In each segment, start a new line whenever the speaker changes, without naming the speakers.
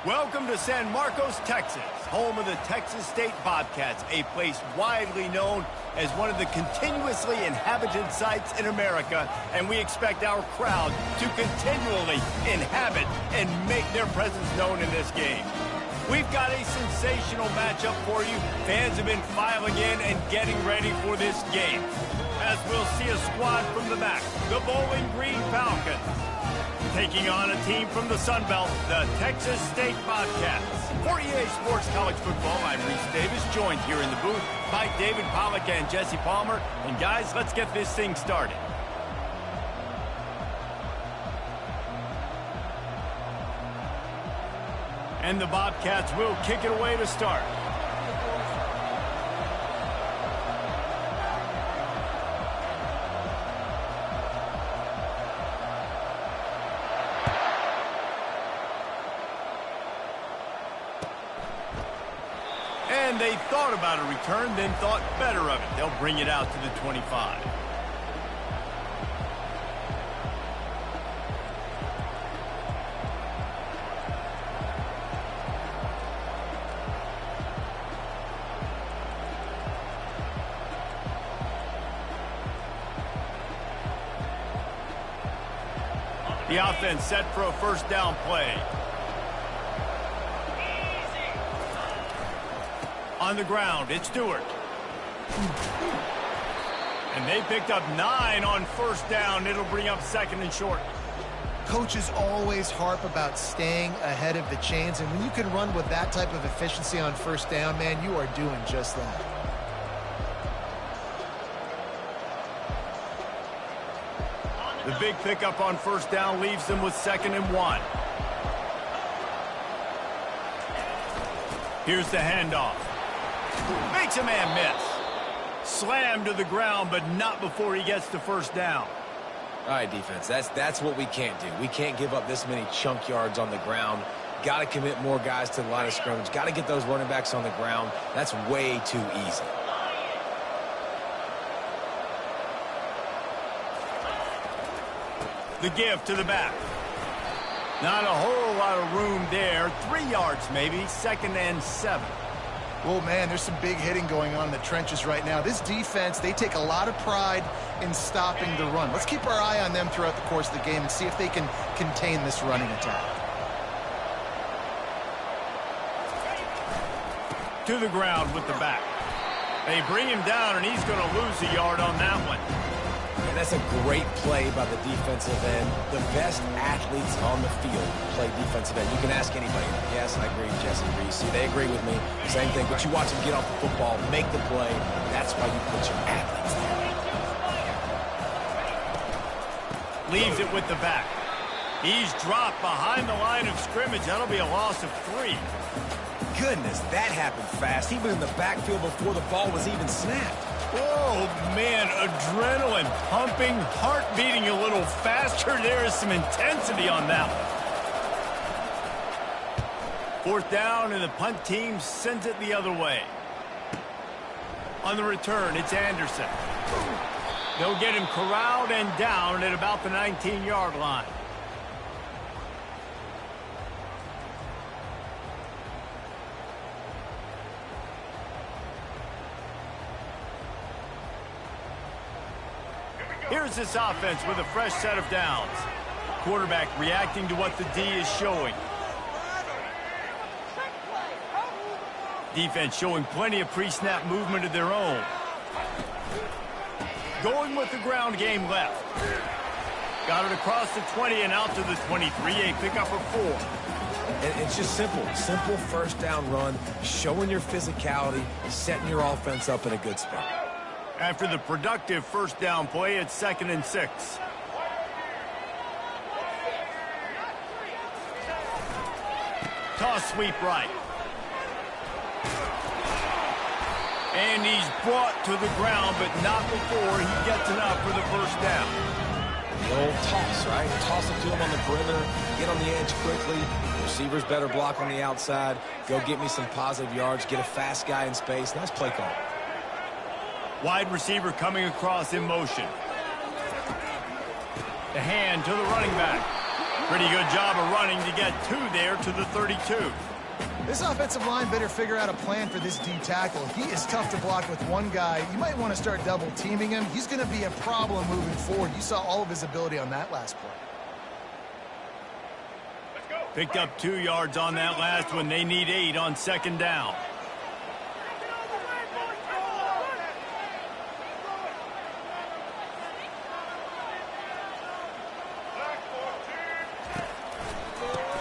Welcome to San Marcos, Texas, home of the Texas State Bobcats, a place widely known as one of the continuously inhabited sites in America, and we expect our crowd to continually inhabit and make their presence known in this game. We've got a sensational matchup for you. Fans have been filing in and getting ready for this game, as we'll see a squad from the back, the Bowling Green Falcons, taking on a team from the Sun Belt, the Texas State Bobcats. For EA Sports College Football, I'm Reese Davis, joined here in the booth by David Pollack and Jesse Palmer. And guys, let's get this thing started. And the Bobcats will kick it away to start. And they thought about a return, then thought better of it. They'll bring it out to the 25. The offense set for a first down play. On the ground, it's Stewart. And they picked up 9 on first down. It'll bring up second and short.
Coaches always harp about staying ahead of the chains, and when you can run with that type of efficiency on first down, man, you are doing just that.
The big pickup on first down leaves them with 2nd and 1. Here's the handoff. Makes a man miss. Slammed to the ground, but not before he gets to first down.
All right, defense, that's what we can't do. We can't give up this many chunk yards on the ground. Got to commit more guys to the line of scrimmage. Got to get those running backs on the ground. That's way too easy.
The give to the back. Not a whole lot of room there. 3 yards maybe. 2nd and 7.
Well, man, there's some big hitting going on in the trenches right now. This defense, they take a lot of pride in stopping the run. Let's keep our eye on them throughout the course of the game and see if they can contain this running attack.
To the ground with the back. They bring him down, and he's going to lose a yard on that one.
And that's a great play by the defensive end. The best athletes on the field play defensive end. You can ask anybody. Yes, I agree, Jesse Reese. They agree with me. Same thing. But you watch them get off the football, make the play. That's why you put your athletes there.
Leaves it with the back. He's dropped behind the line of scrimmage. That'll be a loss of 3.
Goodness, that happened fast. He was in the backfield before the ball was even snapped.
Oh, man, adrenaline pumping, heart beating a little faster. There is some intensity on that one. 4th down, and the punt team sends it the other way. On the return, it's Anderson. They'll get him corralled and down at about the 19-yard line. Here's this offense with a fresh set of downs. Quarterback reacting to what the D is showing. Defense showing plenty of pre-snap movement of their own. Going with the ground game left. Got it across the 20 and out to the 23, a pickup of 4.
And it's just simple. Simple first down run, showing your physicality, setting your offense up in a good spot.
After the productive first down play, it's 2nd and 6. Toss sweep right. And he's brought to the ground, but not before he gets enough for the first down.
The old toss, right? Toss it to him on the perimeter, get on the edge quickly. Receivers better block on the outside. Go get me some positive yards, get a fast guy in space. Nice play call.
Wide receiver coming across in motion. The hand to the running back. Pretty good job of running to get 2 there to the 32.
This offensive line better figure out a plan for this D tackle. He is tough to block with one guy. You might want to start double teaming him. He's going to be a problem moving forward. You saw all of his ability on that last play.
Picked up 2 yards on that last one. They need 8 on 2nd down.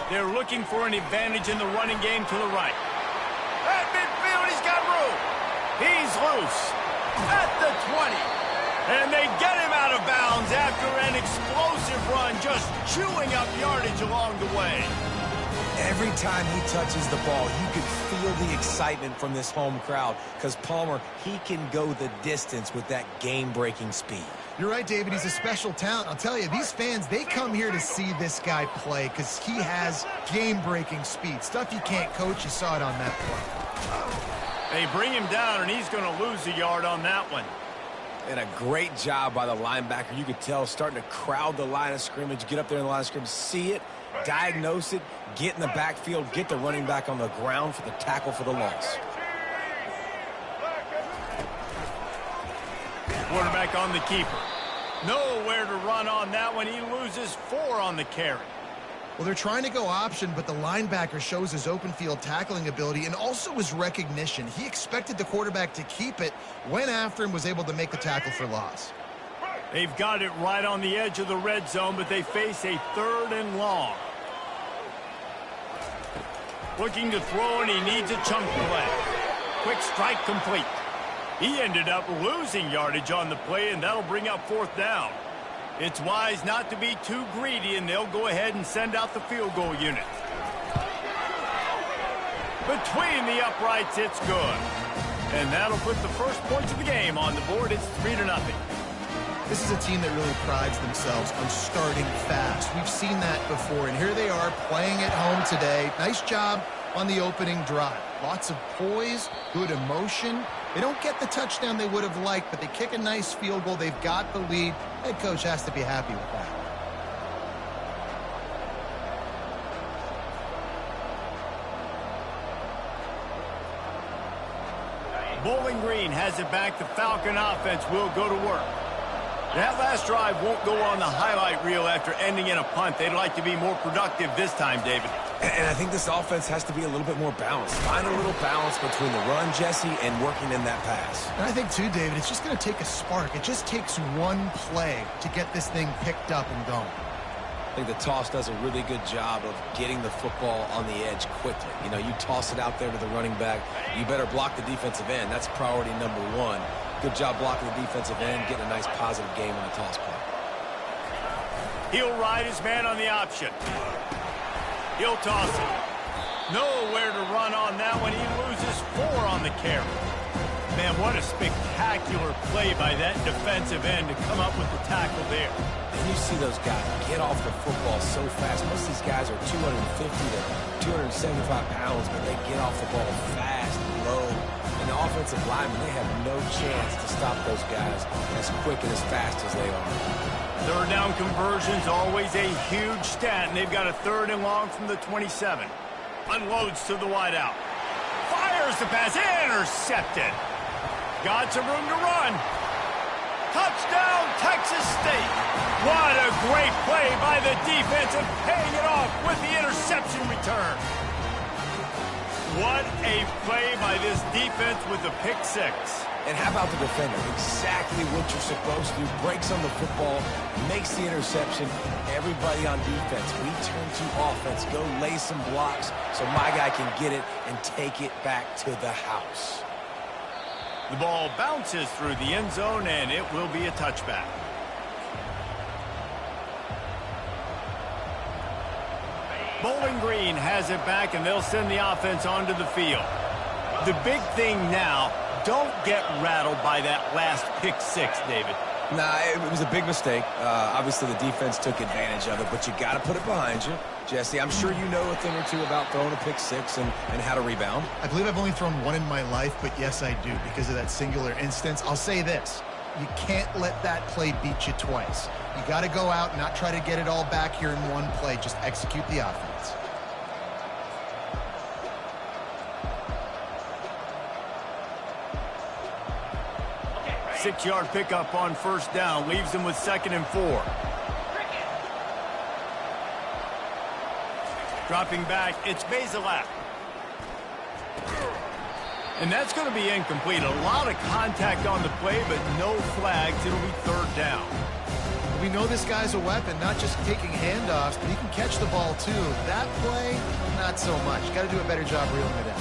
They're looking for an advantage in the running game to the right. At midfield, he's got room. He's loose at the 20. And they get him out of bounds after an explosive run, just chewing up yardage along the way.
Every time he touches the ball, you can feel the excitement from this home crowd because Palmer, he can go the distance with that game-breaking speed.
You're right, David. He's a special talent. I'll tell you, these fans, they come here to see this guy play because he has game-breaking speed. Stuff you can't coach. You saw it on that play.
They bring him down, and he's going to lose a yard on that one.
And a great job by the linebacker. You could tell starting to crowd the line of scrimmage, get up there in the line of scrimmage, see it, diagnose it, get in the backfield, get the running back on the ground for the tackle for the loss.
Quarterback on the keeper. Nowhere to run on that one. He loses 4 on the carry.
Well, they're trying to go option, but the linebacker shows his open field tackling ability and also his recognition. He expected the quarterback to keep it, went after him, was able to make the tackle for loss.
They've got it right on the edge of the red zone, but they face a 3rd and long. Looking to throw, and he needs a chunk play. Quick strike complete. He ended up losing yardage on the play, and that'll bring up 4th down. It's wise not to be too greedy, and they'll go ahead and send out the field goal unit. Between the uprights, it's good. And that'll put the first points of the game on the board. It's 3-0.
This is a team that really prides themselves on starting fast. We've seen that before, and here they are playing at home today. Nice job on the opening drive. Lots of poise, good emotion. They don't get the touchdown they would have liked, but they kick a nice field goal. They've got the lead. Head coach has to be happy with that.
Bowling Green has it back. The Falcon offense will go to work. That last drive won't go on the highlight reel after ending in a punt. They'd like to be more productive this time, David.
And I think this offense has to be a little bit more balanced. Find a little balance between the run, Jesse, and working in that pass.
And I think, too, David, it's just going to take a spark. It just takes one play to get this thing picked up and going.
I think the toss does a really good job of getting the football on the edge quickly. You know, you toss it out there to the running back. You better block the defensive end. That's priority number 1. Good job blocking the defensive end, getting a nice positive game on the toss play.
He'll ride his man on the option. He'll toss it. Nowhere to run on that one. He loses 4 on the carry. Man, what a spectacular play by that defensive end to come up with the tackle there.
And you see those guys get off the football so fast. Most of these guys are 250 to 275 pounds, but they get off the ball fast, low. And the offensive linemen, they have no chance to stop those guys as quick and as fast as they are.
3rd down conversion's always a huge stat, and they've got a 3rd and long from the 27. Unloads to the wideout. Fires the pass. Intercepted. Got some room to run. Touchdown, Texas State. What a great play by the defense and paying it off with the interception return. What a play by this defense with the pick 6.
And how about the defender? Exactly what you're supposed to do. Breaks on the football, makes the interception. Everybody on defense, we turn to offense. Go lay some blocks so my guy can get it and take it back to the house.
The ball bounces through the end zone, and it will be a touchback. Bowling Green has it back, and they'll send the offense onto the field. The big thing now, don't get rattled by that last pick 6, David.
Nah, it was a big mistake. Obviously, the defense took advantage of it, but you got to put it behind you. Jesse, I'm sure you know a thing or two about throwing a pick 6 and how to rebound.
I believe I've only thrown 1 in my life, but yes, I do. Because of that singular instance, I'll say this. You can't let that play beat you twice. You got to go out and not try to get it all back here in one play. Just execute the offense.
Six-yard pickup on first down. Leaves them with 2nd and 4. Dropping back, it's Bazelak. And that's going to be incomplete. A lot of contact on the play, but no flags. It'll be 3rd down.
We know this guy's a weapon, not just taking handoffs, but he can catch the ball too. That play, not so much. Got to do a better job reeling it in.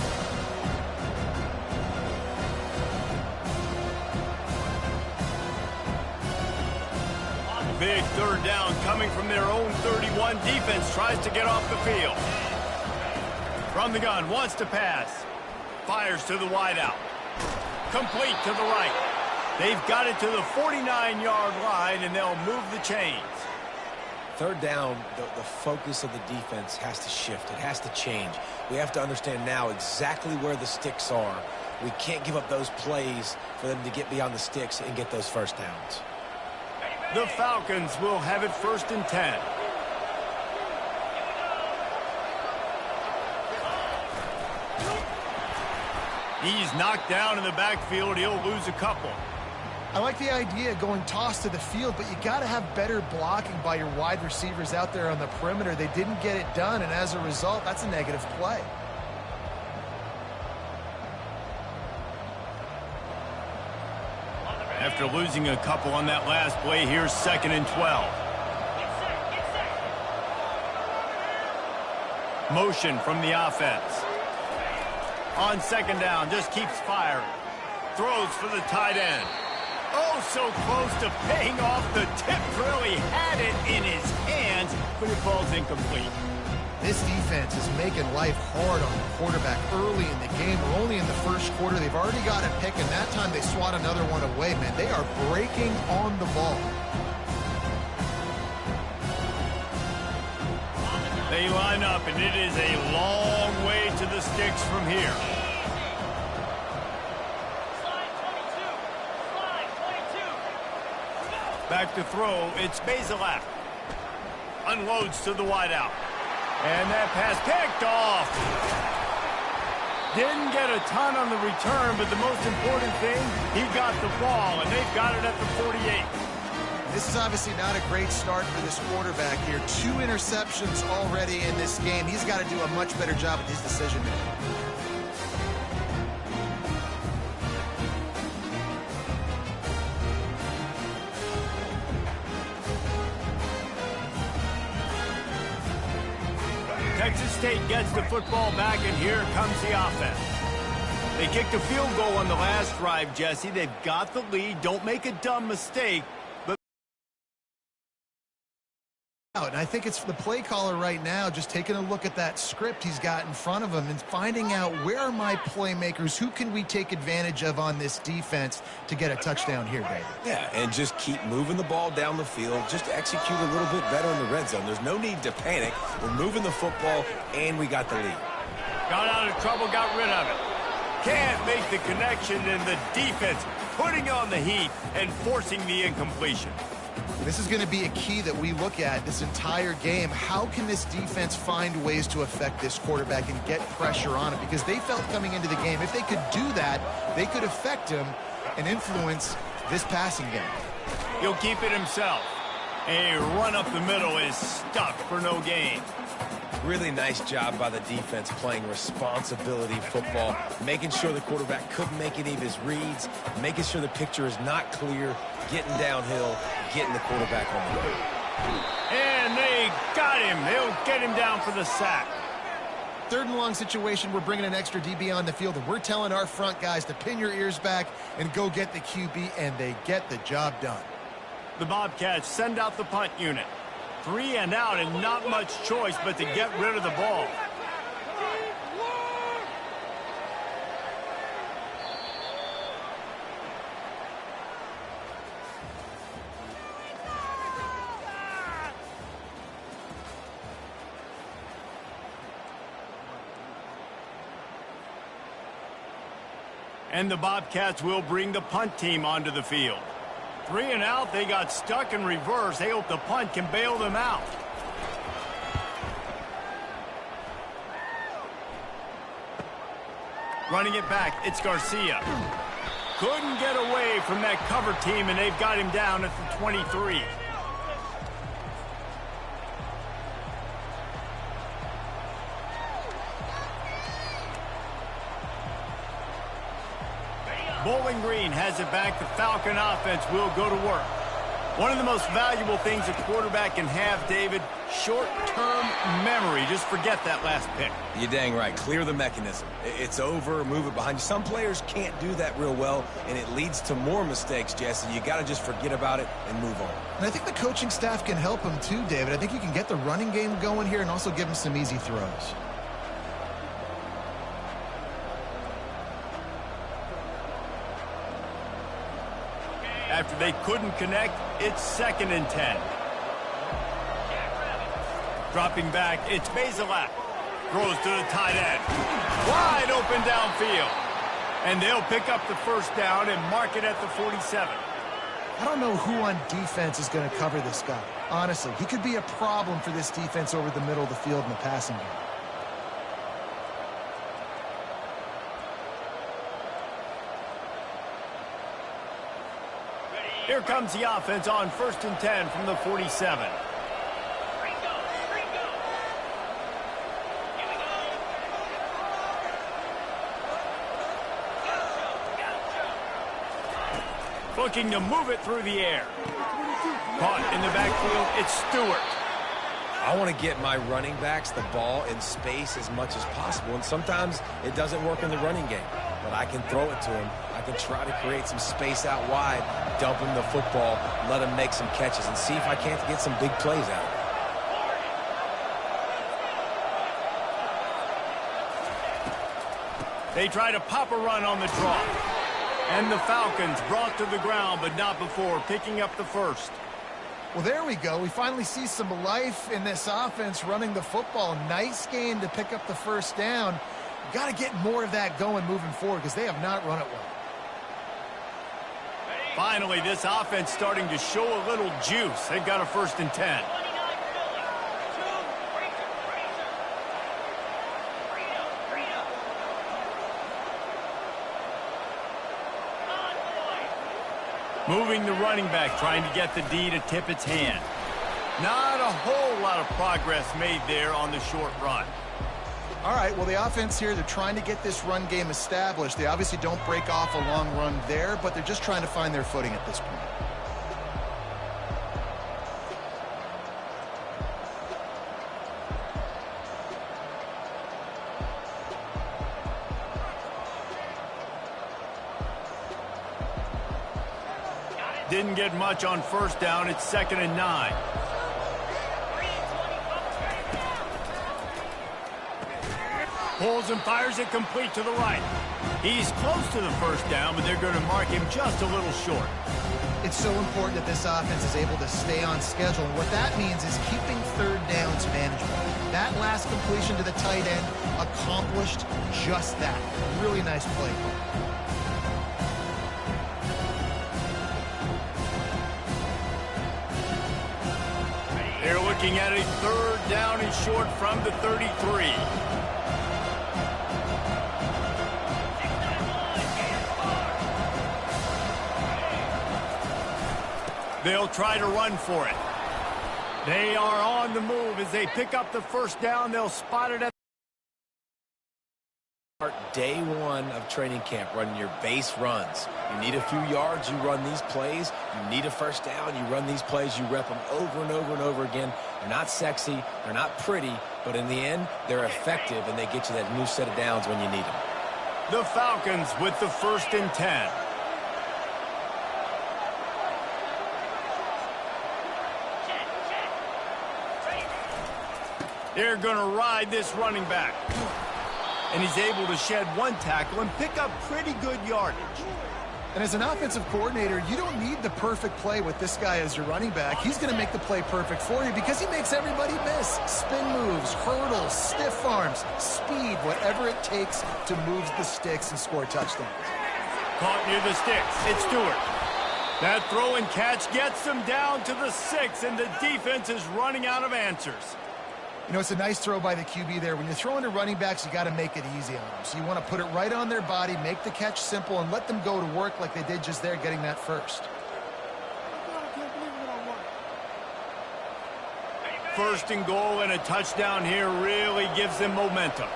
Big 3rd down coming from their own 31. Defense tries to get off the field. From the gun, wants to pass. Fires to the wideout. Complete to the right. They've got it to the 49-yard line, and they'll move the chains.
3rd down, the focus of the defense has to shift. It has to change. We have to understand now exactly where the sticks are. We can't give up those plays for them to get beyond the sticks and get those first downs.
The Falcons will have it 1st and 10. He's knocked down in the backfield. He'll lose a couple.
I like the idea of going toss to the field, but you got to have better blocking by your wide receivers out there on the perimeter. They didn't get it done, and as a result, that's a negative play.
After losing a couple on that last play, here's 2nd and 12. Motion from the offense. On 2nd down, just keeps firing. Throws for the tight end. Oh, so close to paying off the tip drill. He had it in his hands, but it falls incomplete.
This defense is making life hard on the quarterback early in the game. We're only in the 1st quarter. They've already got a pick, and that time they swat another one away, man. They are breaking on the ball.
They line up, and it is a long way to the sticks from here. Back to throw, it's Bazelak. Unloads to the wideout. And that pass picked off. Didn't get a ton on the return, but the most important thing, he got the ball, and they've got it at the 48.
This is obviously not a great start for this quarterback here. 2 interceptions already in this game. He's got to do a much better job with his decision making.
Texas State gets the football back, and here comes the offense. They kicked a field goal on the last drive, Jesse. They've got the lead. Don't make a dumb mistake.
And I think it's the play caller right now just taking a look at that script he's got in front of him and finding out where are my playmakers, who can we take advantage of on this defense to get a touchdown here, David.
Yeah, and just keep moving the ball down the field. Just execute a little bit better in the red zone. There's no need to panic. We're moving the football, and we got the lead.
Got out of trouble, got rid of it. Can't make the connection, and the defense putting on the heat and forcing the incompletion.
This is going to be a key that we look at this entire game. How can this defense find ways to affect this quarterback and get pressure on him? Because they felt coming into the game, if they could do that, they could affect him and influence this passing game.
He'll keep it himself. A run up the middle is stuck for no gain.
Really nice job by the defense playing responsibility football, making sure the quarterback couldn't make any of his reads, making sure the picture is not clear, getting downhill, getting the quarterback on the road.
And they got him. They'll get him down for the sack.
3rd and long situation, we're bringing an extra DB on the field, and we're telling our front guys to pin your ears back and go get the QB, and they get the job done.
The Bobcats send out the punt unit. 3 and out, and not much choice but to get rid of the ball. And the Bobcats will bring the punt team onto the field. 3 and out. They got stuck in reverse. They hope the punt can bail them out. Running it back, it's Garcia. Couldn't get away from that cover team, and they've got him down at the 23. Bowling Green has it back. The Falcon offense will go to work. One of the most valuable things a quarterback can have, David, short-term memory. Just forget that last pick.
You're dang right. Clear the mechanism. It's over, move it behind you. Some players can't do that real well, and it leads to more mistakes, Jesse. You got to just forget about it and move on.
And I think the coaching staff can help him too, David. I think you can get the running game going here and also give him some easy throws.
After they couldn't connect, it's 2nd and 10. Dropping back, it's Bazelak. Throws to the tight end. Wide open downfield. And they'll pick up the first down and mark it at the 47.
I don't know who on defense is going to cover this guy. Honestly, he could be a problem for this defense over the middle of the field in the passing game.
Here comes the offense on 1st and 10 from the 47. Looking to move it through the air. Caught in the backfield, it's Stewart.
I want to get my running backs the ball in space as much as possible, and sometimes it doesn't work in the running game. But I can throw it to him. I can try to create some space out wide, dump him the football, let him make some catches, and see if I can't get some big plays out of it.
They try to pop a run on the draw. And the Falcons brought to the ground, but not before picking up the first.
Well, there we go. We finally see some life in this offense running the football. Nice game to pick up the first down. Got to get more of that going moving forward because they have not run it well.
Finally, this offense starting to show a little juice. They've got a 1st and 10. Moving the running back, trying to get the D to tip its hand. Not a whole lot of progress made there on the short run.
All right, well, the offense here, they're trying to get this run game established. They obviously don't break off a long run there, but they're just trying to find their footing at this point.
Didn't get much on 1st down. It's 2nd and 9. Pulls and fires it complete to the right. He's close to the 1st down, but they're going to mark him just a little short.
It's so important that this offense is able to stay on schedule. And what that means is keeping 3rd downs manageable. That last completion to the tight end accomplished just that. Really nice play.
They're looking at a 3rd down and short from the 33. They'll try to run for it. They are on the move as they pick up the 1st down. They'll spot it at
Day 1 of training camp, running your base runs. You need a few yards, you run these plays. You need a 1st down, you run these plays. You rep them over and over and over again. They're not sexy, they're not pretty, but in the end, they're effective, and they get you that new set of downs when you need them.
the Falcons with the 1st and 10. They're going to ride this running back. And he's able to shed one tackle and pick up pretty good yardage.
And as an offensive coordinator, you don't need the perfect play with this guy as your running back. He's going to make the play perfect for you because he makes everybody miss. Spin moves, hurdles, stiff arms, speed, whatever it takes to move the sticks and score touchdowns.
Caught near the sticks. It's Stewart. That throw and catch gets them down to the 6, and the defense is running out of answers.
You know, it's a nice throw by the QB there. When you're throwing to running backs, you got to make it easy on them. So you want to put it right on their body, make the catch simple, and let them go to work like they did just there, getting that first.
First and goal, and a touchdown here really gives them momentum.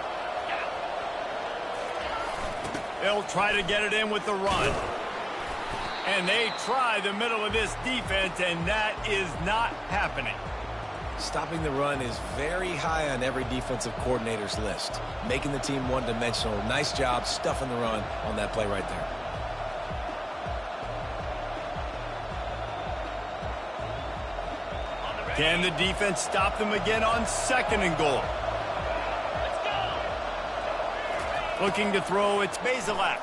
They'll try to get it in with the run. And they try the middle of this defense, and that is not happening.
Stopping the run is very high on every defensive coordinator's list. Making the team one-dimensional. Nice job stuffing the run on that play right there.
Can the defense stop them again on second and goal? Looking to throw, it's Bazelak.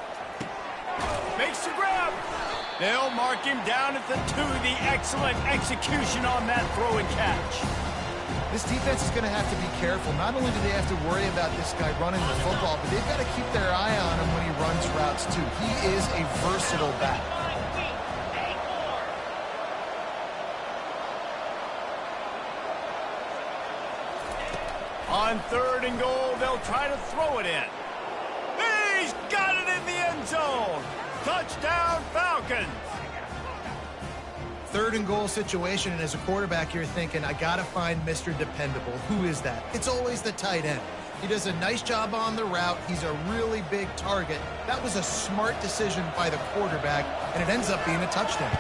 Makes the grab. They'll mark him down at the 2. The excellent execution on that throw and catch.
This defense is going to have to be careful. Not only do they have to worry about this guy running the football, but they've got to keep their eye on him when he runs routes too. He is a versatile back.
On third and goal, they'll try to throw it in. He's got it in the end zone. Touchdown, Falcons.
Third and goal situation, and as a quarterback, you're thinking, I got to find Mr. Dependable. Who is that? It's always the tight end. He does a nice job on the route. He's a really big target. That was a smart decision by the quarterback, and it ends up being a touchdown.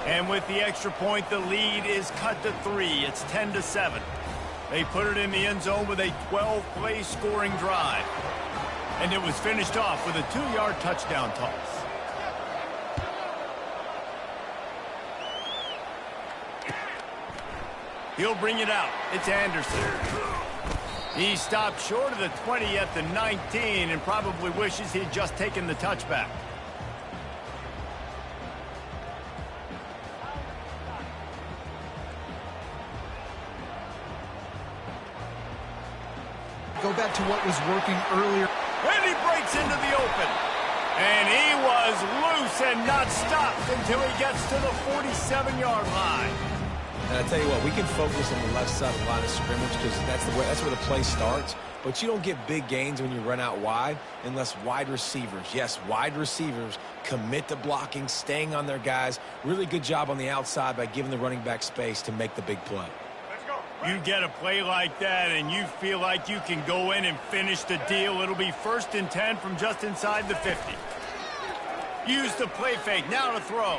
And with the extra point, the lead is cut to 3. It's 10-7. They put it in the end zone with a 12-play scoring drive. And it was finished off with a 2-yard touchdown toss. He'll bring it out. It's Anderson. He stopped short of the 20 at the 19 and probably wishes he'd just taken the touchback.
Go back to what was working earlier.
And he breaks into the open. And he was loose and not stopped until he gets to the 47-yard line.
And I tell you what, we can focus on the left side of the line of scrimmage because that's where the play starts. But you don't get big gains when you run out wide unless wide receivers, yes, wide receivers, commit to blocking, staying on their guys. Really good job on the outside by giving the running back space to make the big play.
You get a play like that and you feel like you can go in and finish the deal. It'll be 1st and 10 from just inside the 50. Use the play fake, now to throw.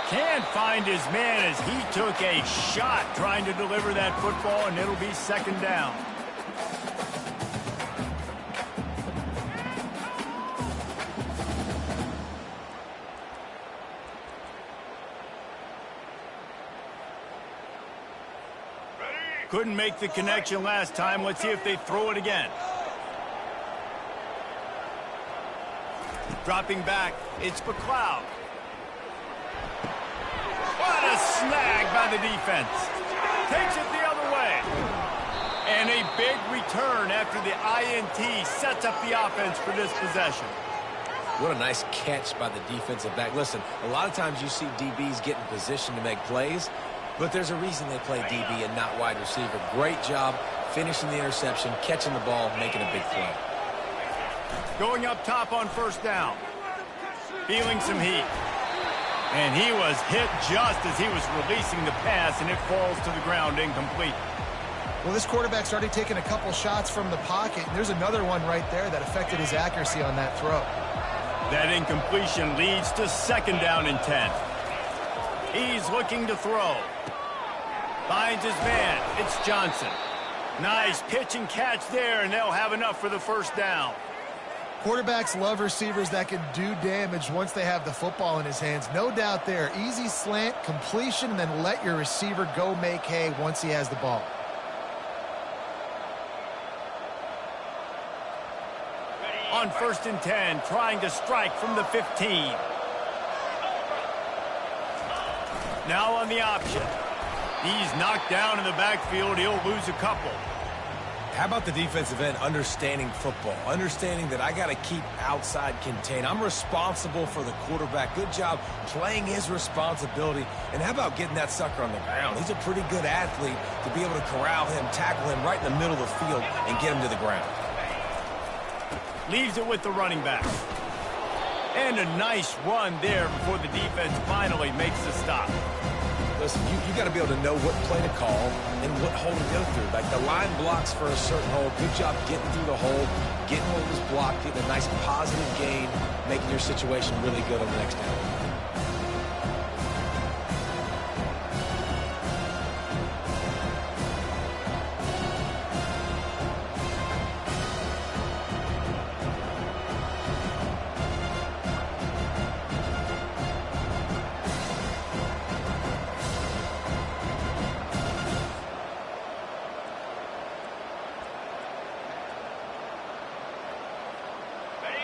Can't find his man as he took a shot trying to deliver that football, and it'll be 2nd down. Couldn't make the connection last time. Let's see if they throw it again. Dropping back, it's McLeod. What a snag by the defense. Takes it the other way. And a big return after the INT sets up the offense for this possession.
What a nice catch by the defensive back. Listen, a lot of times you see DBs get in position to make plays, but there's a reason they play DB and not wide receiver. Great job finishing the interception, catching the ball, making a big play.
Going up top on 1st down. Feeling some heat. And he was hit just as he was releasing the pass, and it falls to the ground incomplete.
Well, this quarterback started taking a couple shots from the pocket, and there's another one right there that affected his accuracy on that throw.
That incompletion leads to 2nd down and 10. He's looking to throw. Finds his man. It's Johnson. Nice pitch and catch there, and they'll have enough for the 1st down.
Quarterbacks love receivers that can do damage once they have the football in his hands. No doubt there. Easy slant, completion, and then let your receiver go make hay once he has the ball.
On 1st and 10, trying to strike from the 15. Now on the option. He's knocked down in the backfield. He'll lose a couple.
How about the defensive end understanding football, understanding that I got to keep outside contained. I'm responsible for the quarterback. Good job playing his responsibility. And how about getting that sucker on the ground? He's a pretty good athlete to be able to corral him, tackle him right in the middle of the field, and get him to the ground.
Leaves it with the running back. And a nice run there before the defense finally makes the stop.
Listen, you got to be able to know what play to call and what hole to go through. Like the line blocks for a certain hole. Good job getting through the hole, getting what was blocked, getting a nice positive gain, making your situation really good on the next down.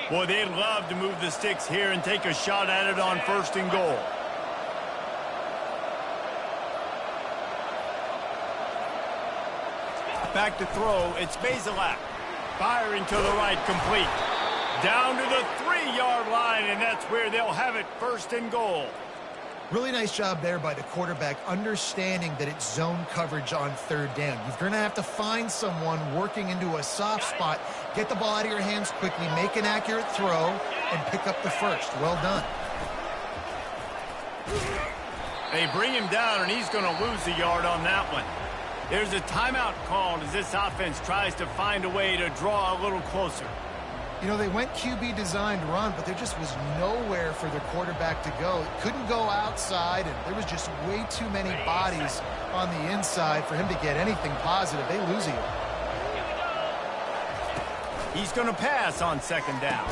Boy, they'd love to move the sticks here and take a shot at it on 1st and goal. Back to throw, it's Bazelak. Firing to the right, complete. Down to the 3-yard line, and that's where they'll have it, 1st and goal.
Really nice job there by the quarterback, understanding that it's zone coverage on 3rd down. You're going to have to find someone working into a soft spot, get the ball out of your hands quickly, make an accurate throw, and pick up the first. Well done.
They bring him down, and he's going to lose a yard on that one. There's a timeout called as this offense tries to find a way to draw a little closer.
You know, they went QB designed run, but there just was nowhere for the quarterback to go. Couldn't go outside, and there was just way too many bodies on the inside for him to get anything positive. They lose it.
He's going to pass on 2nd down.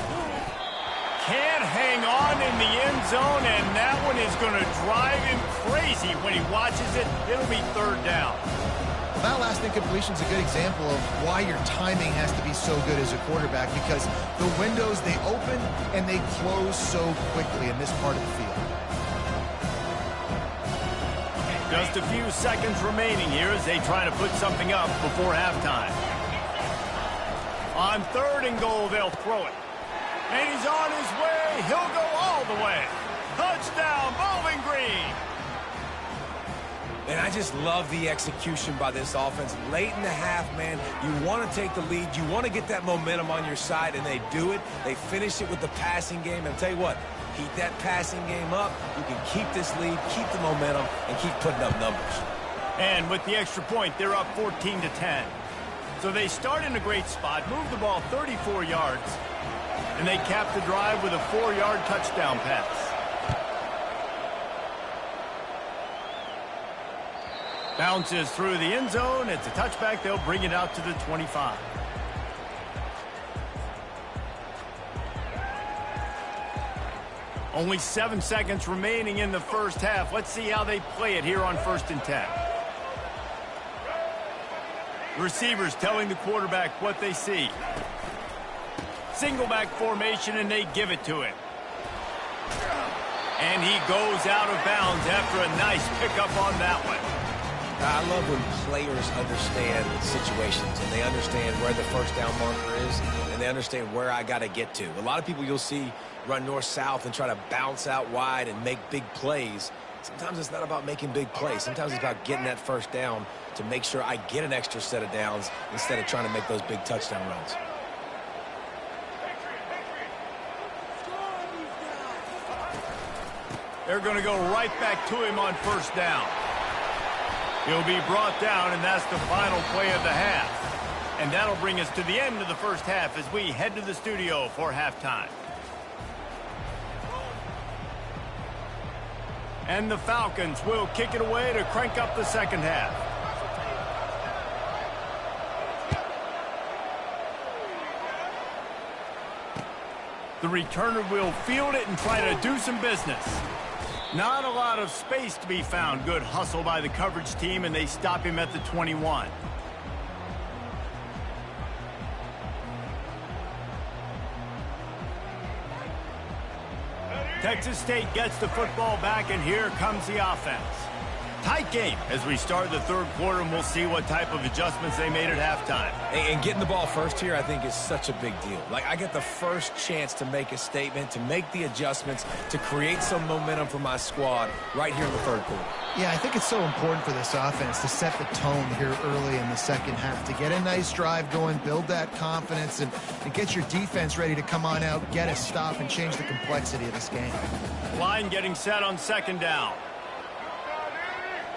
Can't hang on in the end zone, and that one is going to drive him crazy when he watches it. It'll be 3rd down.
That last incompletion is a good example of why your timing has to be so good as a quarterback, because the windows, they open and they close so quickly in this part of the field.
Just a few seconds remaining here as they try to put something up before halftime. On 3rd and goal, they'll throw it. And he's on his way. He'll go all the way. Touchdown, Bowling Green.
And I just love the execution by this offense. Late in the half, man, you want to take the lead. You want to get that momentum on your side, and they do it. They finish it with the passing game. And I'll tell you what, keep that passing game up. You can keep this lead, keep the momentum, and keep putting up numbers.
And with the extra point, they're up 14-10. So they start in a great spot, move the ball 34 yards, and they cap the drive with a 4-yard touchdown pass. Bounces through the end zone. It's a touchback. They'll bring it out to the 25. Only 7 seconds remaining in the first half. Let's see how they play it here on 1st and 10. Receivers telling the quarterback what they see. Single back formation, and they give it to him. And he goes out of bounds after a nice pickup on that one.
I love when players understand situations and they understand where the 1st down marker is and they understand where I got to get to. A lot of people you'll see run north-south and try to bounce out wide and make big plays. Sometimes it's not about making big plays. Sometimes it's about getting that 1st down to make sure I get an extra set of downs instead of trying to make those big touchdown runs.
They're going to go right back to him on 1st down. He'll be brought down, and that's the final play of the half. And that'll bring us to the end of the first half as we head to the studio for halftime. And the Falcons will kick it away to crank up the second half. The returner will field it and try to do some business. Not a lot of space to be found. Good hustle by the coverage team, and they stop him at the 21. Texas State gets the football back, and here comes the offense. Tight game as we start the third quarter, and we'll see what type of adjustments they made at halftime.
And getting the ball first here, I think, is such a big deal. Like, I get the first chance to make a statement, to make the adjustments, to create some momentum for my squad right here in the third quarter.
Yeah, I think it's so important for this offense to set the tone here early in the second half, to get a nice drive going, build that confidence, and get your defense ready to come on out, get a stop, and change the complexity of this game.
Line getting set on second down.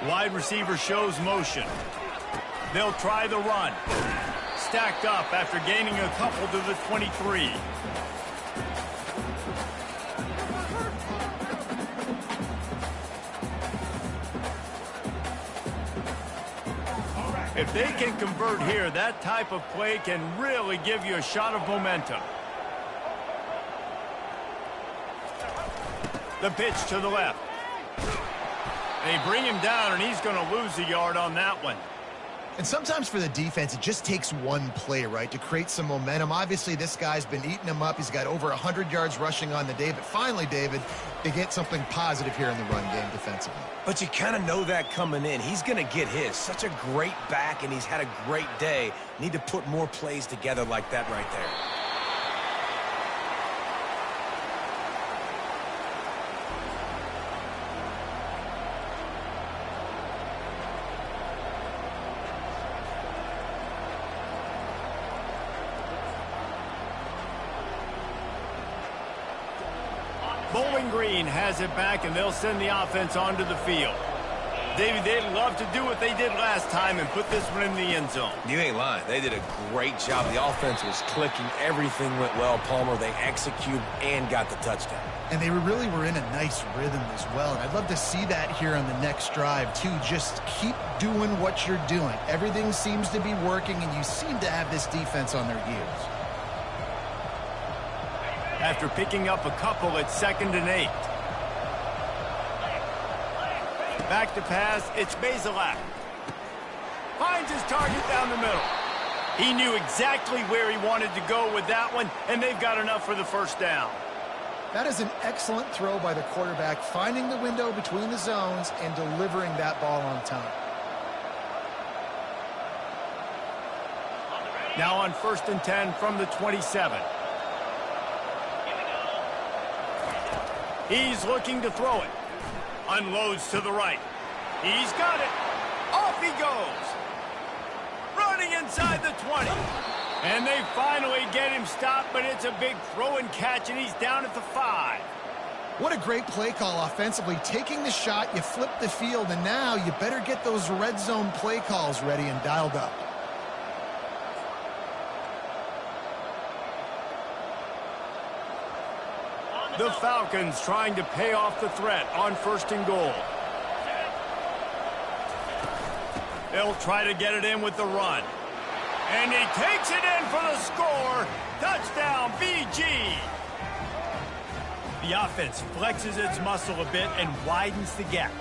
Wide receiver shows motion. They'll try the run. Stacked up after gaining a couple to the 23. If they can convert here, that type of play can really give you a shot of momentum. The pitch to the left. They bring him down, and he's going to lose a yard on that one.
And sometimes for the defense, it just takes one play, right, to create some momentum. Obviously, this guy's been eating him up. He's got over 100 yards rushing on the day. But finally, David, they get something positive here in the run game defensively.
But you kind of know that coming in. He's going to get his. Such a great back, and he's had a great day. Need to put more plays together like that right there.
Bowling Green has it back, and they'll send the offense onto the field. David, they'd love to do what they did last time and put this one in the end zone.
You ain't lying. They did a great job. The offense was clicking. Everything went well. Palmer, they executed and got the touchdown.
And they really were in a nice rhythm as well. And I'd love to see that here on the next drive, too. Just keep doing what you're doing. Everything seems to be working, and you seem to have this defense on their heels.
After picking up a couple at 2nd and 8. Back to pass, it's Bazelak. Finds his target down the middle. He knew exactly where he wanted to go with that one, and they've got enough for the first down.
That is an excellent throw by the quarterback, finding the window between the zones and delivering that ball on time.
Now on 1st and 10 from the 27. He's looking to throw it. Unloads to the right. He's got it. Off he goes. Running inside the 20. And they finally get him stopped, but it's a big throw and catch, and he's down at the 5.
What a great play call offensively. Taking the shot, you flip the field, and now you better get those red zone play calls ready and dialed up.
The Falcons trying to pay off the threat on 1st and goal. They'll try to get it in with the run. And he takes it in for the score. Touchdown, BG. The offense flexes its muscle a bit and widens the gap.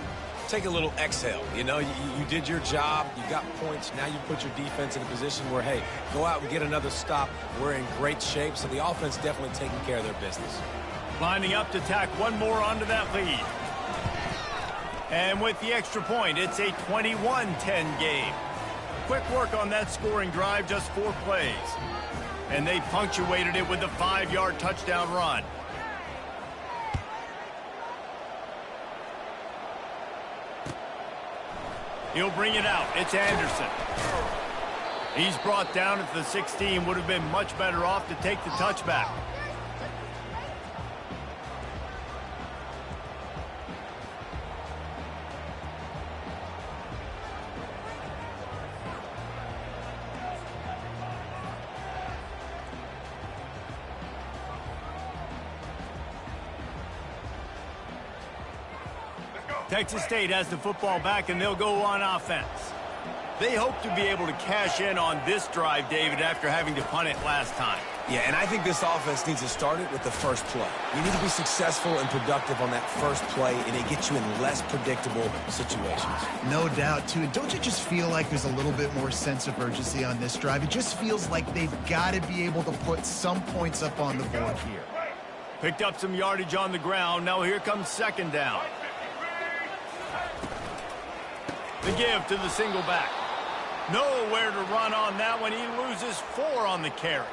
Take a little exhale. You know, you did your job. You got points. Now you put your defense in a position where, hey, go out and get another stop. We're in great shape, so the offense definitely taking care of their business.
Lining up to tack one more onto that lead. And with the extra point, it's a 21-10 game. Quick work on that scoring drive, just 4 plays. And they punctuated it with a 5-yard touchdown run. He'll bring it out. It's Anderson. He's brought down at the 16. Would have been much better off to take the touchback. Texas State has the football back, and they'll go on offense. They hope to be able to cash in on this drive, David, after having to punt it last time.
Yeah, and I think this offense needs to start it with the first play. You need to be successful and productive on that first play, and it gets you in less predictable situations.
No doubt, too. And don't you just feel like there's a little bit more sense of urgency on this drive? It just feels like they've got to be able to put some points up on the board here.
Picked up some yardage on the ground. Now here comes 2nd down. The give to the single back. Nowhere to run on that one. He loses 4 on the carry.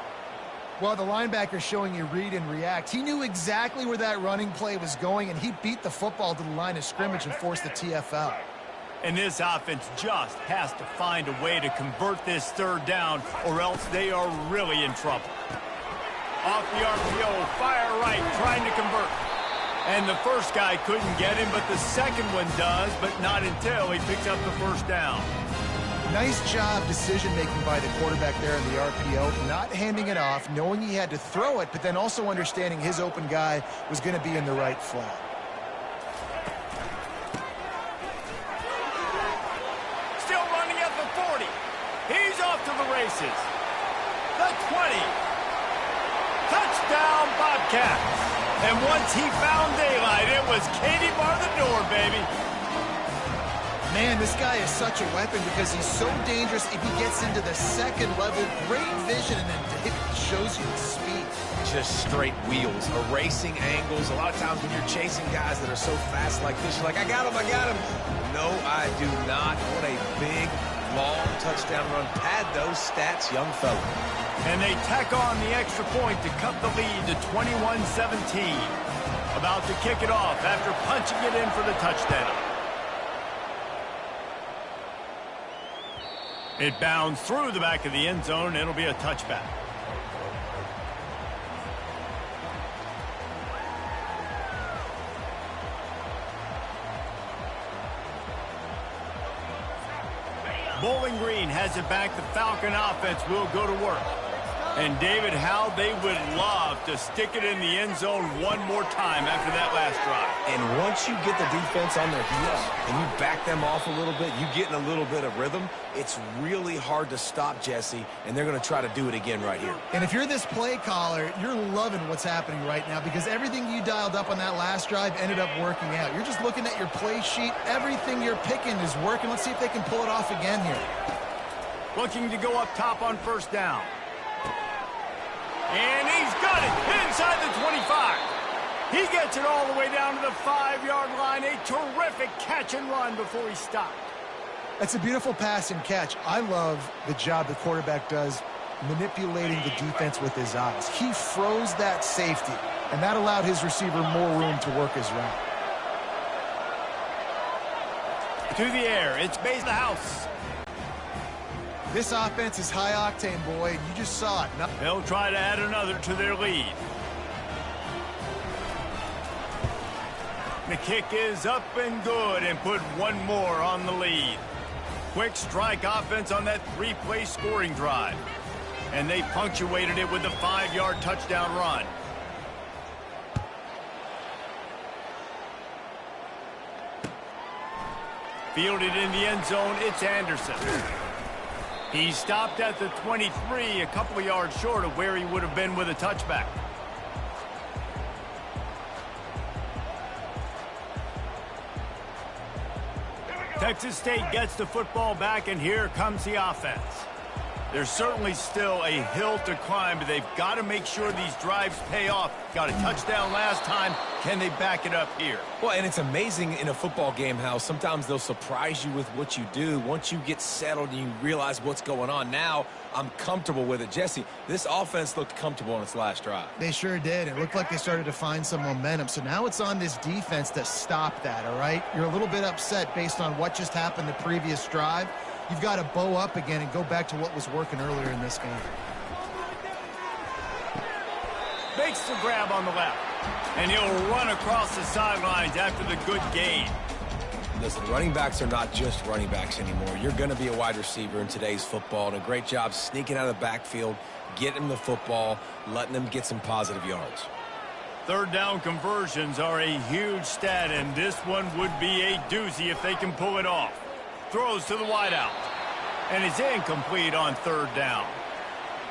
Well, the linebacker's showing you read and react. He knew exactly where that running play was going, and he beat the football to the line of scrimmage and forced the TFL.
And this offense just has to find a way to convert this third down, or else they are really in trouble. Off the RPO, fire right, trying to convert. And the first guy couldn't get him, but the second one does, but not until he picks up the first down.
Nice job decision-making by the quarterback there in the RPO, not handing it off, knowing he had to throw it, but then also understanding his open guy was going to be in the right flat.
Still running at the 40. He's off to the races. The 20. Touchdown, Bobcats. And once he found daylight, it was Katie bar the door, baby.
Man, this guy is such a weapon because he's so dangerous if he gets into the second level. Great vision, and then it shows you his speed.
Just straight wheels, erasing angles. A lot of times when you're chasing guys that are so fast like this, you're like, I got him, I got him. No, I do not. What a big, long touchdown run. Pad those stats, young fella.
And they tack on the extra point to cut the lead to 21-17. About to kick it off after punching it in for the touchdown. It bounds through the back of the end zone, and it'll be a touchback. Bowling Green has it back. The Falcon offense will go to work. And David, how they would love to stick it in the end zone one more time after that last drive.
And once you get the defense on their heels and you back them off a little bit, you get in a little bit of rhythm, it's really hard to stop Jesse, and they're going to try to do it again right here.
And if you're this play caller, you're loving what's happening right now because everything you dialed up on that last drive ended up working out. You're just looking at your play sheet. Everything you're picking is working. Let's see if they can pull it off again here.
Looking to go up top on first down. And he's got it inside the 25. He gets it all the way down to the 5-yard line. A terrific catch and run before he stopped.
That's a beautiful pass and catch. I love the job the quarterback does manipulating the defense with his eyes. He froze that safety, and that allowed his receiver more room to work his route.
To the air, it's base of the house.
This offense is high octane, boy, and you just saw it.
They'll try to add another to their lead. The kick is up and good and put one more on the lead. Quick strike offense on that 3-play scoring drive. And they punctuated it with a 5-yard touchdown run. Fielded in the end zone, it's Anderson. He stopped at the 23, a couple of yards short of where he would have been with a touchback. Texas State gets the football back, and here comes the offense. There's certainly still a hill to climb, but they've got to make sure these drives pay off. Got a touchdown last time. Can they back it up here?
Well, and it's amazing in a football game how sometimes they'll surprise you with what you do. Once you get settled and you realize what's going on, now I'm comfortable with it. Jesse, this offense looked comfortable on its last drive.
They sure did. It looked like they started to find some momentum. So now it's on this defense to stop that, all right? You're a little bit upset based on what just happened the previous drive. You've got to bow up again and go back to what was working earlier in this game.
Makes the grab on the left. And he'll run across the sidelines after the good gain.
Listen, running backs are not just running backs anymore. You're going to be a wide receiver in today's football, and a great job sneaking out of the backfield, getting the football, letting them get some positive yards.
Third down conversions are a huge stat, and this one would be a doozy if they can pull it off. Throws to the wideout, and it's incomplete on third down.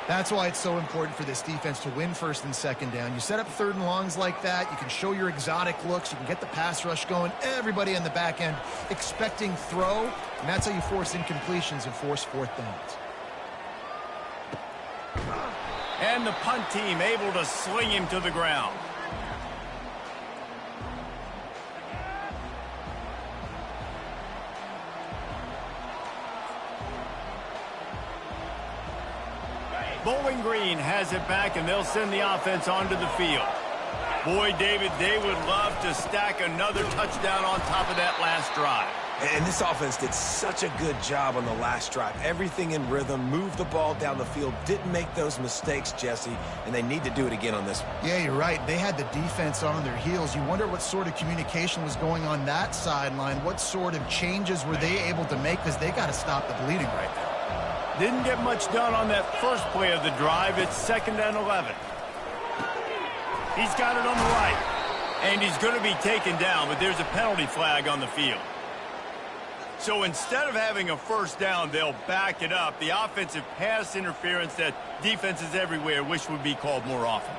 That's why it's so important for this defense to win first and second down. You set up third and longs like that, you can show your exotic looks, you can get the pass rush going, everybody on the back end expecting throw, and that's how you force incompletions and force fourth downs.
And the punt team able to sling him to the ground. Bowling Green has it back, and they'll send the offense onto the field. Boy, David, they would love to stack another touchdown on top of that last drive.
And this offense did such a good job on the last drive. Everything in rhythm, moved the ball down the field, didn't make those mistakes, Jesse, and they need to do it again on this one.
Yeah, you're right. They had the defense on their heels. You wonder what sort of communication was going on that sideline. What sort of changes were they able to make, because they got to stop the bleeding right now.
Didn't get much done on that first play of the drive. It's 2nd and 11. He's got it on the right, and he's going to be taken down, but there's a penalty flag on the field. So instead of having a first down, they'll back it up. The offensive pass interference that defenses everywhere wish would be called more often.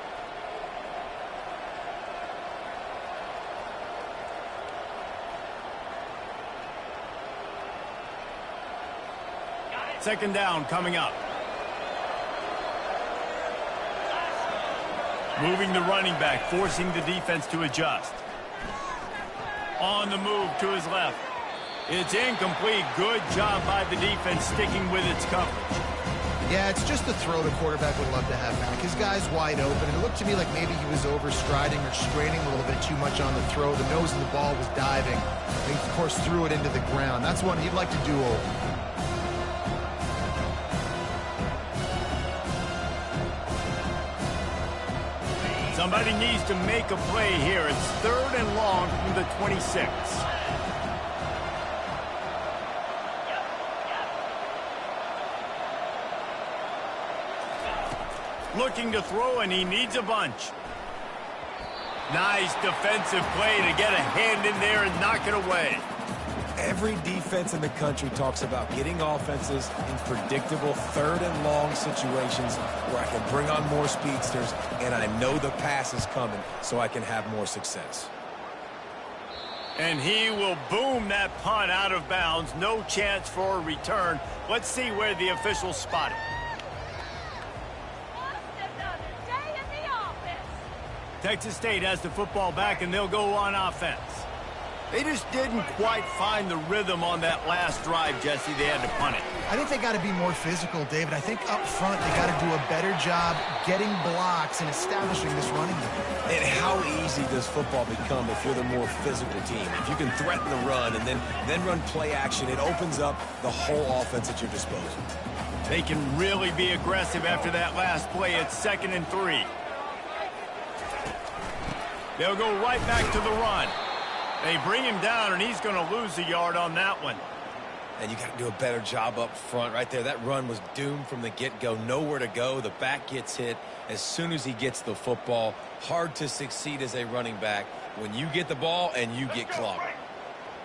Second down coming up. Moving the running back, forcing the defense to adjust. On the move to his left. It's incomplete. Good job by the defense sticking with its coverage.
Yeah, it's just a throw the quarterback would love to have back. His guy's wide open. It looked to me like maybe he was overstriding or straining a little bit too much on the throw. The nose of the ball was diving. He, of course, threw it into the ground. That's one he'd like to do over.
Somebody needs to make a play here. It's 3rd and long from the 26. Looking to throw, and he needs a bunch. Nice defensive play to get a hand in there and knock it away.
Every defense in the country talks about getting offenses in predictable 3rd and long situations where I can bring on more speedsters and I know the pass is coming so I can have more success.
And he will boom that punt out of bounds. No chance for a return. Let's see where the officials spot it. Texas State has the football back, and they'll go on offense. They just didn't quite find the rhythm on that last drive, Jesse. They had to punt it.
I think they got to be more physical, David. I think up front they got to do a better job getting blocks and establishing this running game.
And how easy does football become if you're the more physical team? If you can threaten the run and then run play action, it opens up the whole offense at your disposal.
They can really be aggressive after that last play. It's 2nd and 3. They'll go right back to the run. They bring him down, and he's going to lose a yard on that one.
And you got to do a better job up front right there. That run was doomed from the get-go. Nowhere to go. The back gets hit as soon as he gets the football. Hard to succeed as a running back when you get the ball and you get clobbered.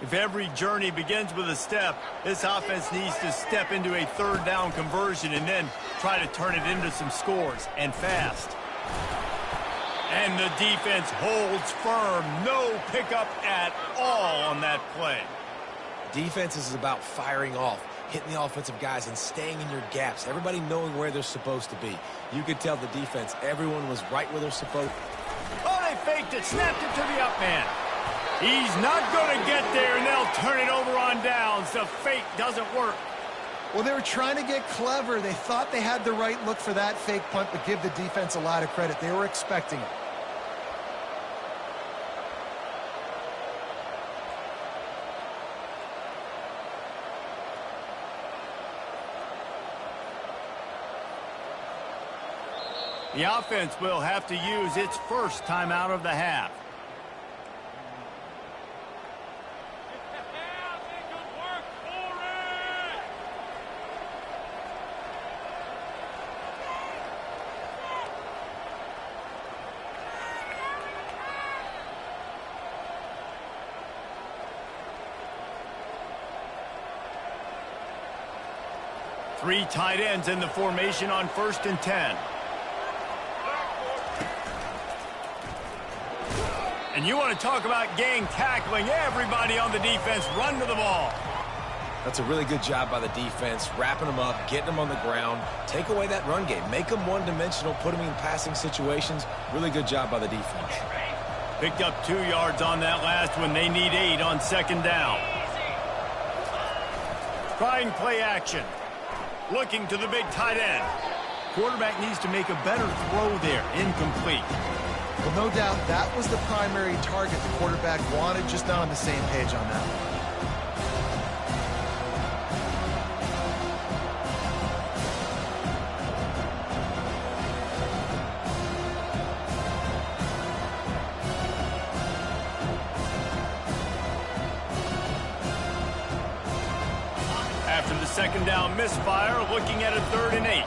If every journey begins with a step, this offense needs to step into a 3rd down conversion and then try to turn it into some scores, and fast. And the defense holds firm. No pickup at all on that play.
Defense is about firing off, hitting the offensive guys and staying in your gaps. Everybody knowing where they're supposed to be. You could tell the defense, everyone was right where they're supposed to.
Oh, they faked it, snapped it to the up man. He's not going to get there, and they'll turn it over on downs. The fake doesn't work.
Well, they were trying to get clever. They thought they had the right look for that fake punt, but give the defense a lot of credit. They were expecting it.
The offense will have to use its first timeout of the half. Three tight ends in the formation on 1st and 10. And you want to talk about gang tackling. Everybody on the defense run to the ball.
That's a really good job by the defense, wrapping them up, getting them on the ground. Take away that run game. Make them one-dimensional, put them in passing situations. Really good job by the defense.
Picked up 2 yards on that last one. They need 8 on 2nd down. Trying play action. Looking to the big tight end. Quarterback needs to make a better throw there. Incomplete.
Well, no doubt that was the primary target the quarterback wanted, just not on the same page on that one.
After the second down misfire, looking at a 3rd and 8.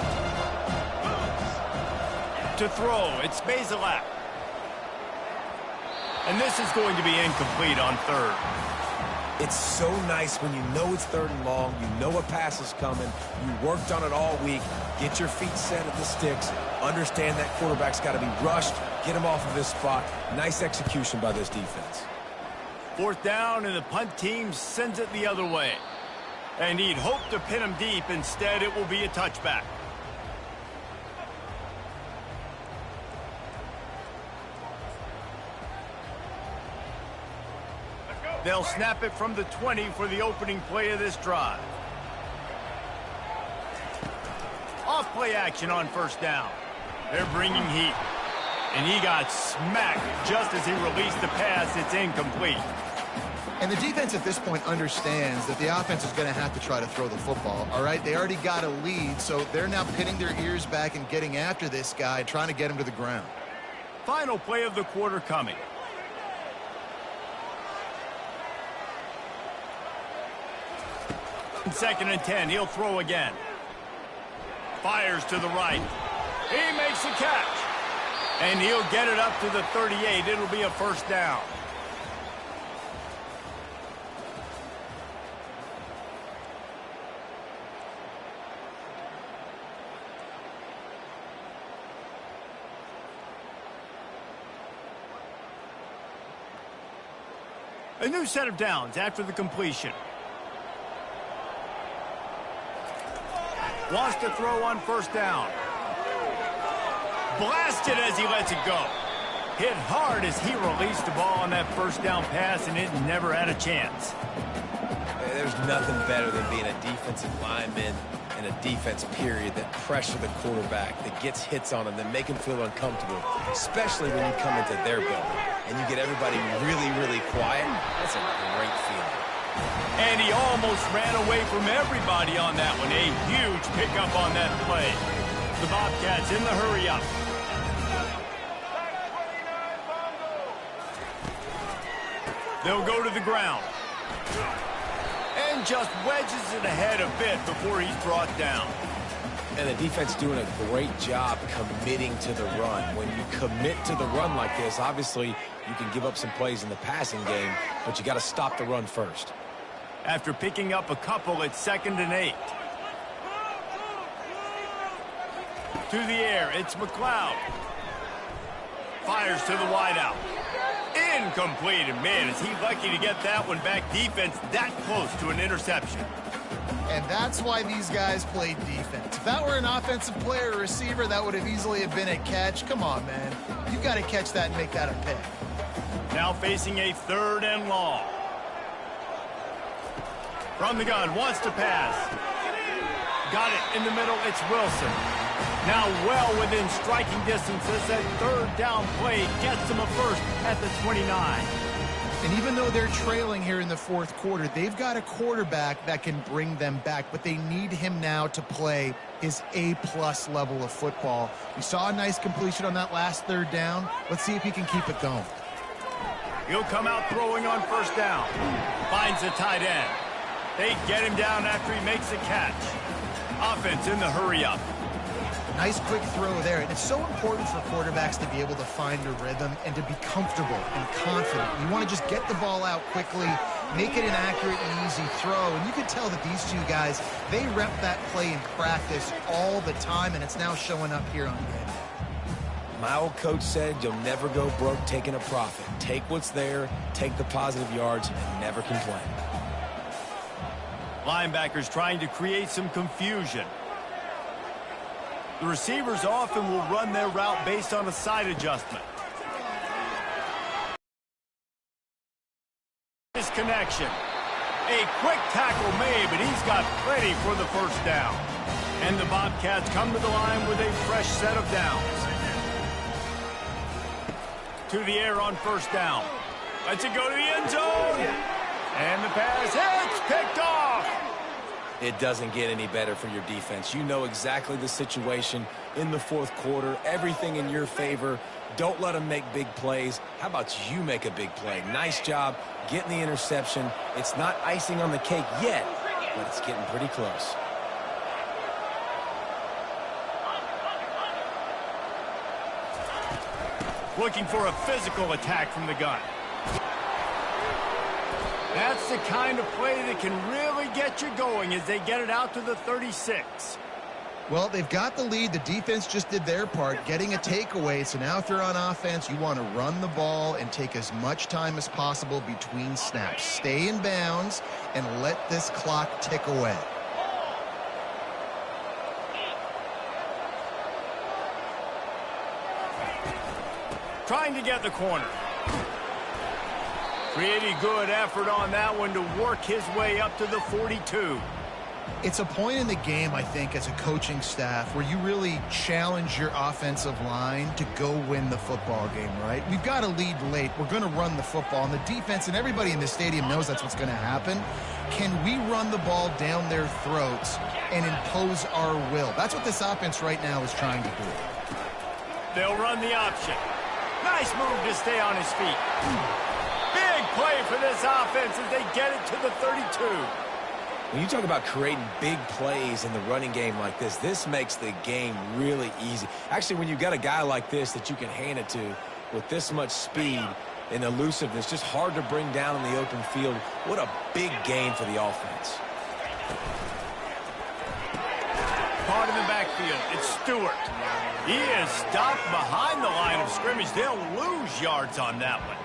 To throw, it's Bazelak. And this is going to be incomplete on 3rd.
It's so nice when you know it's 3rd and long, you know a pass is coming, you worked on it all week, get your feet set at the sticks, understand that quarterback's got to be rushed, get him off of this spot. Nice execution by this defense.
4th down, and the punt team sends it the other way. And he'd hoped to pin him deep. Instead, it will be a touchback. They'll snap it from the 20 for the opening play of this drive. Off play action on 1st down. They're bringing heat. And he got smacked just as he released the pass. It's incomplete.
And the defense at this point understands that the offense is going to have to try to throw the football, all right? They already got a lead, so they're now pinning their ears back and getting after this guy, trying to get him to the ground.
Final play of the quarter coming. Second and 10, he'll throw again. Fires to the right. He makes the catch. And he'll get it up to the 38. It'll be a 1st down. A new set of downs after the completion. Wants to throw on 1st down. Blasted as he lets it go. Hit hard as he released the ball on that 1st down pass, and it never had a chance.
There's nothing better than being a defensive lineman and a defense period that pressure the quarterback, that gets hits on him, that make him feel uncomfortable, especially when you come into their building and you get everybody really, really quiet. That's a great feeling.
And he almost ran away from everybody on that one. A huge pickup on that play. The Bobcats in the hurry-up. They'll go to the ground. And just wedges it ahead a bit before he's brought down.
And the defense doing a great job committing to the run. When you commit to the run like this, obviously you can give up some plays in the passing game, but you got to stop the run first.
After picking up a couple, it's 2nd and 8. To the air, it's McLeod. Fires to the wideout. Incomplete, and man, is he lucky to get that one back. Defense that close to an interception.
And that's why these guys play defense. If that were an offensive player or receiver, that would have easily have been a catch. Come on, man. You got to catch that and make that a pick.
Now facing a 3rd and long. From the gun, wants to pass. Got it in the middle, it's Wilson. Now well within striking distance as that 3rd down play gets him a 1st at the 29.
And even though they're trailing here in the 4th quarter, they've got a quarterback that can bring them back, but they need him now to play his A-plus level of football. We saw a nice completion on that last 3rd down. Let's see if he can keep it going.
He'll come out throwing on 1st down. Finds the tight end. They get him down after he makes the catch. Offense in the hurry-up.
Nice quick throw there. And it's so important for quarterbacks to be able to find a rhythm and to be comfortable and confident. You want to just get the ball out quickly, make it an accurate and easy throw. And you can tell that these two guys, they rep that play in practice all the time, and it's now showing up here on game day.
My old coach said you'll never go broke taking a profit. Take what's there, take the positive yards, and never complain.
Linebackers trying to create some confusion. The receivers often will run their route based on a side adjustment. Disconnection. A quick tackle made, but he's got plenty for the 1st down. And the Bobcats come to the line with a fresh set of downs. To the air on first down. Lets it go to the end zone. And the pass hits, picked off.
It doesn't get any better for your defense. You know exactly the situation in the fourth quarter. Everything in your favor. Don't let them make big plays. How about you make a big play? Nice job getting the interception. It's not icing on the cake yet, but it's getting pretty close.
Looking for a physical attack from the gun. That's the kind of play that can really get you going as they get it out to the 36.
Well, they've got the lead. The defense just did their part, getting a takeaway. So now if you're on offense, you want to run the ball and take as much time as possible between snaps. Stay in bounds and let this clock tick away.
Trying to get the corner. Pretty good effort on that one to work his way up to the 42.
It's a point in the game, I think, as a coaching staff where you really challenge your offensive line to go win the football game, right? We've got a lead late. We're going to run the football. And the defense and everybody in the stadium knows that's what's going to happen. Can we run the ball down their throats and impose our will? That's what this offense right now is trying to do.
They'll run the option. Nice move to stay on his feet. Big play for this offense as they get it to the 32.
When you talk about creating big plays in the running game like this, this makes the game really easy. Actually, when you've got a guy like this that you can hand it to with this much speed and elusiveness, just hard to bring down in the open field. What a big gain for the offense.
Caught in the backfield. It's Stewart. He is stopped behind the line of scrimmage. They'll lose yards on that one.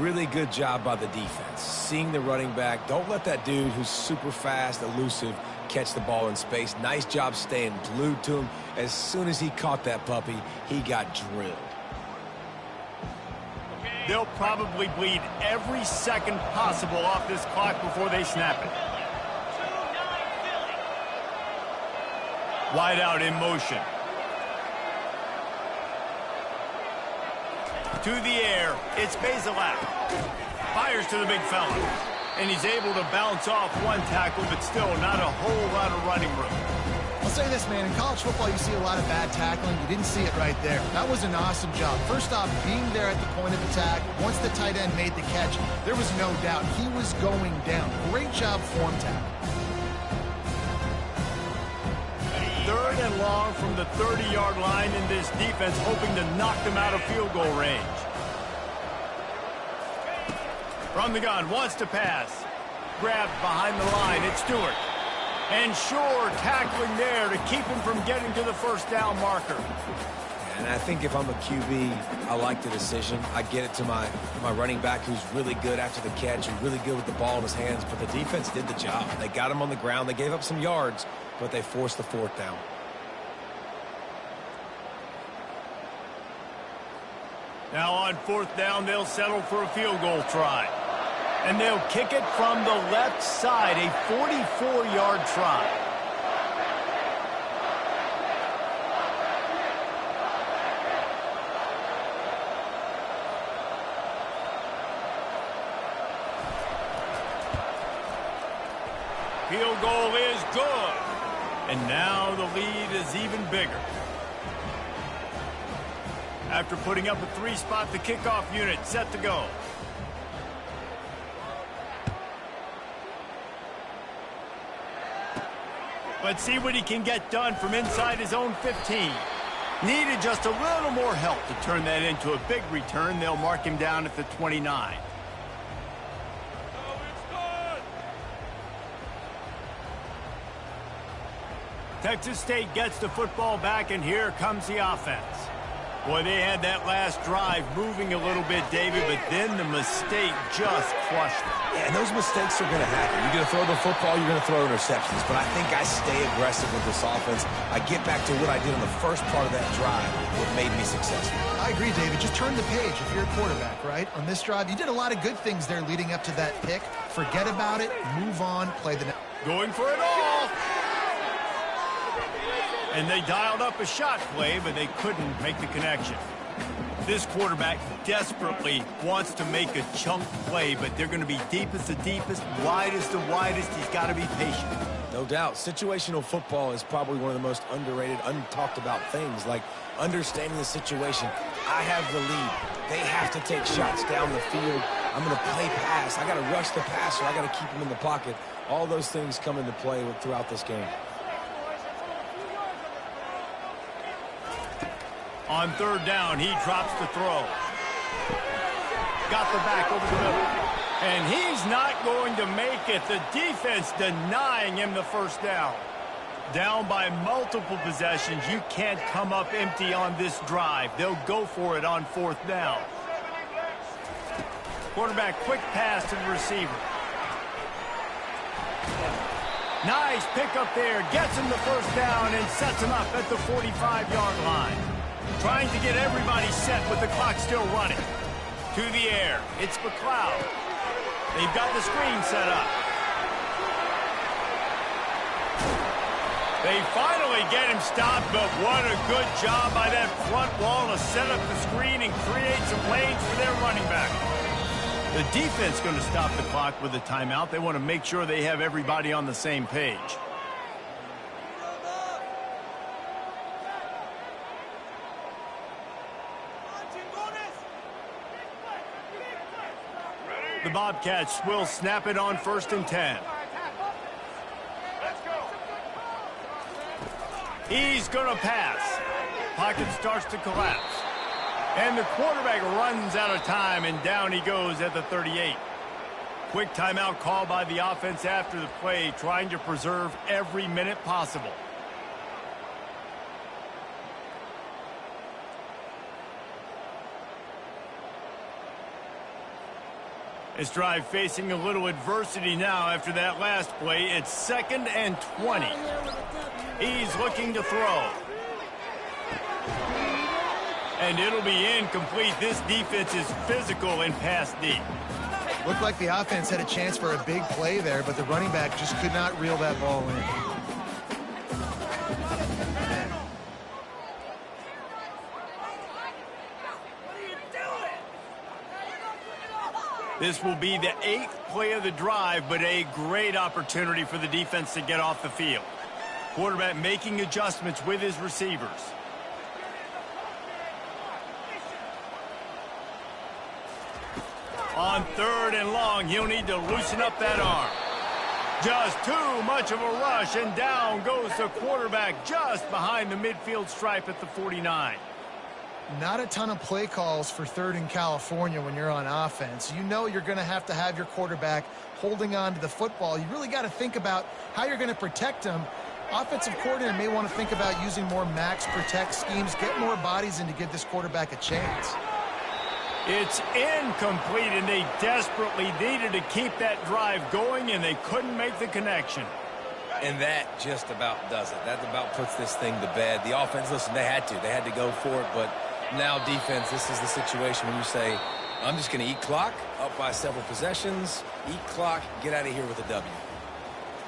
Really good job by the defense. Seeing the running back. Don't let that dude who's super fast, elusive, catch the ball in space. Nice job staying glued to him. As soon as he caught that puppy, he got drilled.
They'll probably bleed every second possible off this clock before they snap it. Wide out in motion. To the air, it's Bazelak. Fires to the big fella. And he's able to bounce off one tackle, but still not a whole lot of running room.
I'll say this, man. In college football, you see a lot of bad tackling. You didn't see it right there. That was an awesome job. First off, being there at the point of attack. Once the tight end made the catch, there was no doubt he was going down. Great job form tackle.
3rd and long from the 30-yard line, in this defense hoping to knock them out of field goal range. From the gun, wants to pass. Grabbed behind the line, it's Stewart. And Shore tackling there to keep him from getting to the first down marker.
And I think if I'm a QB, I like the decision. I get it to my running back who's really good after the catch and really good with the ball in his hands, but the defense did the job. They got him on the ground. They gave up some yards, but they forced the 4th down.
Now on 4th down, they'll settle for a field goal try. And they'll kick it from the left side, a 44-yard try. Field goal is good. And now the lead is even bigger. After putting up a 3-spot, the kickoff unit set to go. Let's see what he can get done from inside his own 15. Needed just a little more help to turn that into a big return. They'll mark him down at the 29. Texas State gets the football back, and here comes the offense. Boy, they had that last drive moving a little bit, David, but then the mistake just crushed them.
Yeah, and those mistakes are going to happen. You're going to throw the football, you're going to throw interceptions, but I think I stay aggressive with this offense. I get back to what I did in the first part of that drive, what made me successful.
I agree, David. Just turn the page if you're a quarterback, right? On this drive, you did a lot of good things there leading up to that pick. Forget about it, move on, play the next.
Going for it all. And they dialed up a shot play, but they couldn't make the connection. This quarterback desperately wants to make a chunk play, but they're going to be deepest to deepest, widest to widest. He's got to be patient.
No doubt. Situational football is probably one of the most underrated, untalked about things, like understanding the situation. I have the lead. They have to take shots down the field. I'm going to play pass. I got to rush the passer. I got to keep him in the pocket. All those things come into play throughout this game.
On third down, he drops the throw. Got the back over the middle. And he's not going to make it. The defense denying him the first down. Down by multiple possessions. You can't come up empty on this drive. They'll go for it on fourth down. Quarterback quick pass to the receiver. Nice pick up there. Gets him the first down and sets him up at the 45-yard line. Trying to get everybody set with the clock still running. To the air. It's McLeod. They've got the screen set up. They finally get him stopped, but what a good job by that front wall to set up the screen and create some lanes for their running back. The defense going to stop the clock with a timeout. They want to make sure they have everybody on the same page. The Bobcats will snap it on 1st and 10. He's going to pass. Pocket starts to collapse. And the quarterback runs out of time, and down he goes at the 38. Quick timeout call by the offense after the play, trying to preserve every minute possible. This drive facing a little adversity now after that last play. It's 2nd and 20. He's looking to throw. And it'll be incomplete. This defense is physical and pass deep.
Looked like the offense had a chance for a big play there, but the running back just could not reel that ball in.
This will be the 8th play of the drive, but a great opportunity for the defense to get off the field. Quarterback making adjustments with his receivers. On 3rd and long, he'll need to loosen up that arm. Just too much of a rush, and down goes the quarterback just behind the midfield stripe at the 49.
Not a ton of play calls for 3rd and California when you're on offense. You know you're going to have your quarterback holding on to the football. You really got to think about how you're going to protect him. Offensive coordinator may want to think about using more max protect schemes, get more bodies in to give this quarterback a chance.
It's incomplete, and they desperately needed to keep that drive going, and they couldn't make the connection.
And that just about does it. That about puts this thing to bed. The offense, listen, they had to go for it, but now defense, this is the situation when you say, I'm just going to eat clock, up by several possessions, eat clock, get out of here with a W.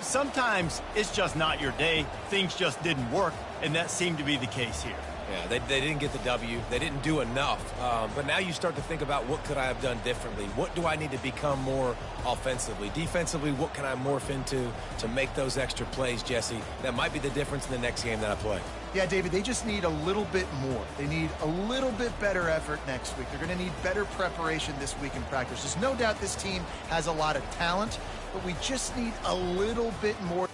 Sometimes it's just not your day. Things just didn't work, and that seemed to be the case here.
Yeah, they didn't get the W. They didn't do enough. But now you start to think about, what could I have done differently? What do I need to become more offensively? Defensively, what can I morph into to make those extra plays, Jesse? That might be the difference in the next game that I play.
Yeah, David, they just need a little bit more. They need a little bit better effort next week. They're going to need better preparation this week in practice. There's no doubt this team has a lot of talent, but we just need a little bit more.